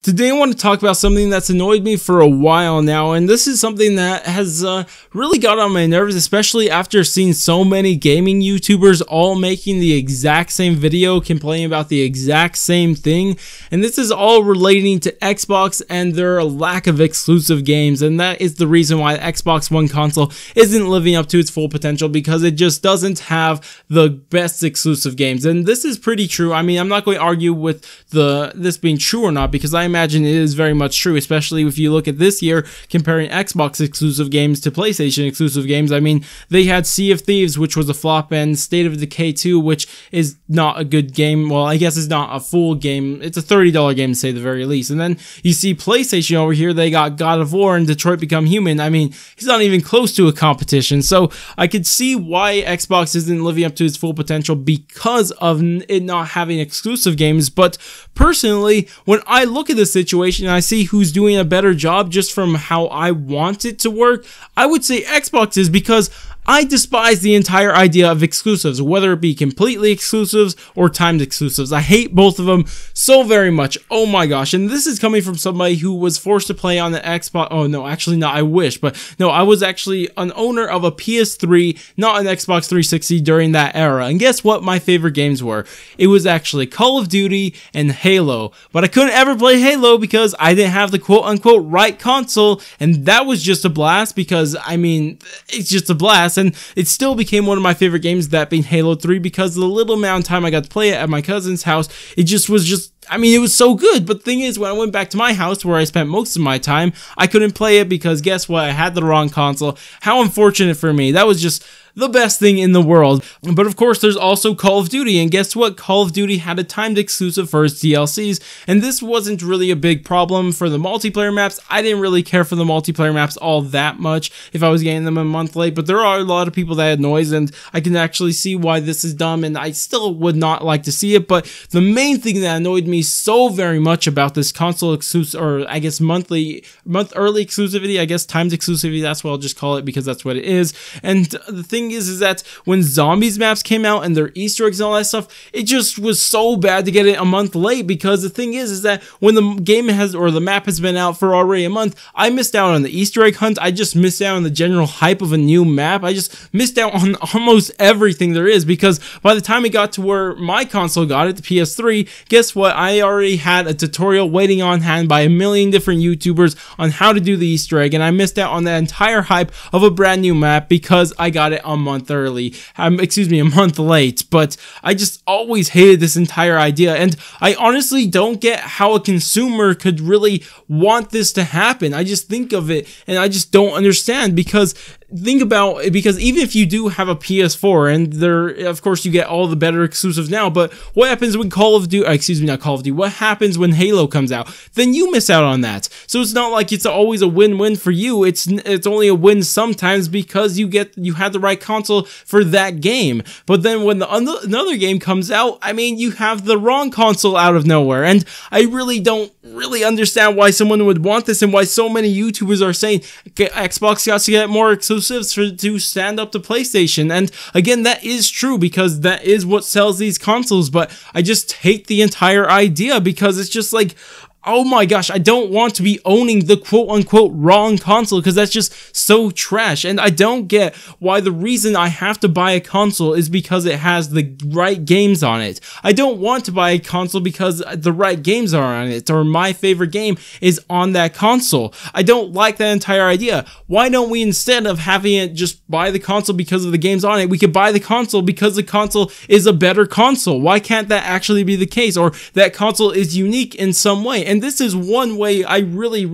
Today I want to talk about something that's annoyed me for a while now, and this is something that has really got on my nerves, especially after seeing so many gaming YouTubers all making the exact same video complaining about the exact same thing. And this is all relating to Xbox and their lack of exclusive games, and that is the reason why the Xbox One console isn't living up to its full potential, because it just doesn't have the best exclusive games. And this is pretty true. I mean, I'm not going to argue with this being true or not, because I imagine it is very much true, especially if you look at this year comparing Xbox exclusive games to PlayStation exclusive games. I mean, they had Sea of Thieves, which was a flop, and State of Decay 2, which is not a good game. Well, I guess it's not a full game. It's a $30 game to say the very least. And then you see PlayStation over here, they got God of War and Detroit Become Human. I mean, he's not even close to a competition. So I could see why Xbox isn't living up to its full potential because of it not having exclusive games. But personally, when I look at this situation and I see who's doing a better job just from how I want it to work, I would say Xbox is, because I despise the entire idea of exclusives, whether it be completely exclusives or timed exclusives. I hate both of them so very much. Oh my gosh. And this is coming from somebody who was forced to play on the Xbox. Oh no, actually not. I wish, but no, I was actually an owner of a PS3, not an Xbox 360 during that era. And guess what my favorite games were? It was actually Call of Duty and Halo. But I couldn't ever play Halo because I didn't have the quote unquote right console. And that was just a blast, because I mean, it's just a blast. And it still became one of my favorite games, that being Halo 3, because the little amount of time I got to play it at my cousin's house, it was so good. But the thing is, when I went back to my house where I spent most of my time, I couldn't play it because guess what? I had the wrong console. How unfortunate for me. That was just the best thing in the world. But of course, there's also Call of Duty, and guess what? Call of Duty had a timed exclusive for its DLCs, and this wasn't really a big problem for the multiplayer maps. I didn't really care for the multiplayer maps all that much if I was getting them a month late, but there are a lot of people that annoys, and I can actually see why this is dumb, and I still would not like to see it. But the main thing that annoyed me so very much about this console exclusive, or I guess month early exclusivity, I guess timed exclusivity, that's what I'll just call it because that's what it is. And the thing is that when Zombies maps came out and their Easter eggs and all that stuff, it just was so bad to get it a month late, because the thing is that when the game the map has been out for already a month, I missed out on the Easter egg hunt. I just missed out on the general hype of a new map. I just missed out on almost everything there is, because by the time it got to where my console got it, the PS3, guess what? I already had a tutorial waiting on hand by a million different YouTubers on how to do the Easter egg, and I missed out on the entire hype of a brand new map because I got it a month early. A month late. But I just always hated this entire idea, and I honestly don't get how a consumer could really want this to happen. I just think of it and I just don't understand, because even if you do have a PS4, and there, of course, you get all the better exclusives now, but what happens when what happens when Halo comes out? Then you miss out on that. So it's not like it's always a win-win for you. It's only a win sometimes, because you had the right console for that game. But then when another game comes out, I mean, you have the wrong console out of nowhere. And I really don't understand why someone would want this, and why so many YouTubers are saying Xbox got to get more exclusives to stand up to PlayStation. And again, that is true, because that is what sells these consoles, but I just hate the entire idea, because it's just like, oh my gosh, I don't want to be owning the quote-unquote wrong console, because that's just so trash. And I don't get why the reason I have to buy a console is because it has the right games on it. I don't want to buy a console because the right games are on it, or my favorite game is on that console. I don't like that entire idea. Why don't we, instead of having it just buy the console because of the games on it, we could buy the console because the console is a better console? Why can't that actually be the case? Or that console is unique in some way? And this is one way I really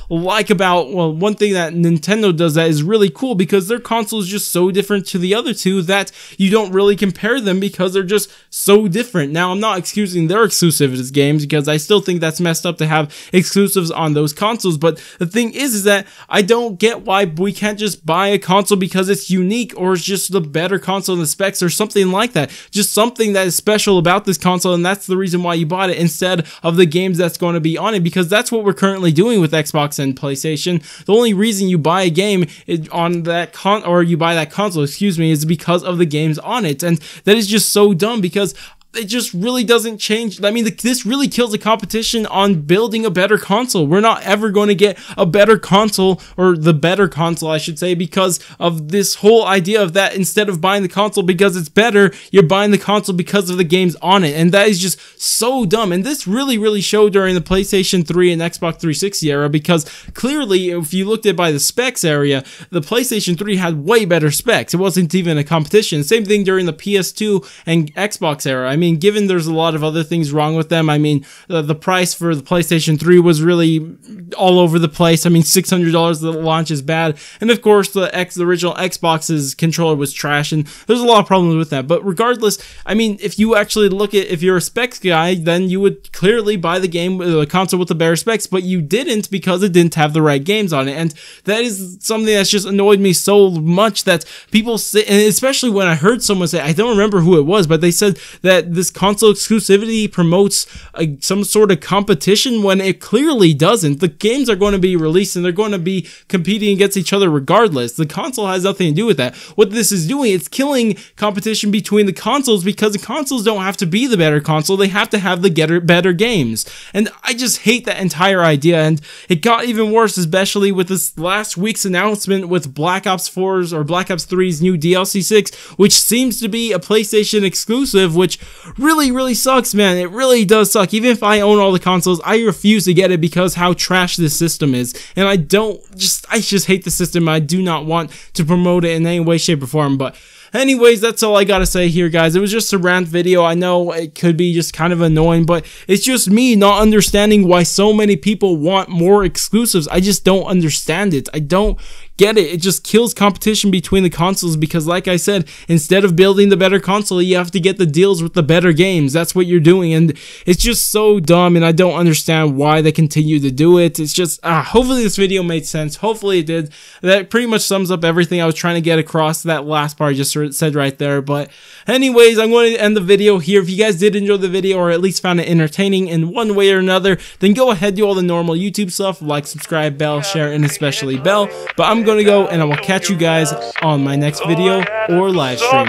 like about, well, one thing that Nintendo does that is really cool, because their console is just so different to the other two that you don't really compare them, because they're just so different. Now, I'm not excusing their exclusive games, because I still think that's messed up to have exclusives on those consoles. But the thing is that I don't get why we can't just buy a console because it's unique, or it's just the better console in the specs, or something like that. Just something that is special about this console, and that's the reason why you bought it, instead of the games that's going to be on it, because that's what we're currently doing with Xbox and PlayStation. The only reason you buy a game on that you buy that console, is because of the games on it, and that is just so dumb, because it just really doesn't change. I mean, this really kills the competition on building a better console. We're not ever going to get a better console, or the better console, I should say, because of this whole idea of that instead of buying the console because it's better, you're buying the console because of the games on it. And that is just so dumb. And this really showed during the PlayStation 3 and Xbox 360 era, because clearly, if you looked at by the specs area, the PlayStation 3 had way better specs. It wasn't even a competition. Same thing during the PS2 and Xbox era. I mean, given there's a lot of other things wrong with them, I mean, the price for the PlayStation 3 was really all over the place. I mean, $600 at the launch is bad. And of course, the original Xbox's controller was trash, and there's a lot of problems with that. But regardless, I mean, if you actually look at, if you're a specs guy, then you would clearly buy the console with the better specs, but you didn't because it didn't have the right games on it. And that is something that's just annoyed me so much, that people say, and especially when I heard someone say, I don't remember who it was, but they said that this console exclusivity promotes some sort of competition, when it clearly doesn't. The games are going to be released and they're going to be competing against each other regardless. The console has nothing to do with that. What this is doing, it's killing competition between the consoles, because the consoles don't have to be the better console, they have to have the better games. And I just hate that entire idea. And it got even worse, especially with this last week's announcement with Black Ops 4's or Black Ops 3's new DLC 6, which seems to be a PlayStation exclusive, which really sucks, man. It really does suck. Even if I own all the consoles, I refuse to get it because how trash this system is. And I just hate the system. I do not want to promote it in any way, shape, or form. But anyways, that's all I gotta say here, guys. It was just a rant video. I know it could be just kind of annoying, but it's just me not understanding why so many people want more exclusives. I just don't understand it. I don't get it. It just kills competition between the consoles, because like I said, instead of building the better console, you have to get the deals with the better games. That's what you're doing, and it's just so dumb, and I don't understand why they continue to do it. It's just, hopefully this video made sense. Hopefully it did. That pretty much sums up everything I was trying to get across, that last part I just said right there. But anyways, I'm going to end the video here. If you guys did enjoy the video, or at least found it entertaining in one way or another, then go ahead, do all the normal YouTube stuff, like, subscribe, bell, share, and especially bell. But I'm going to go, and I will catch you guys on my next video or live stream.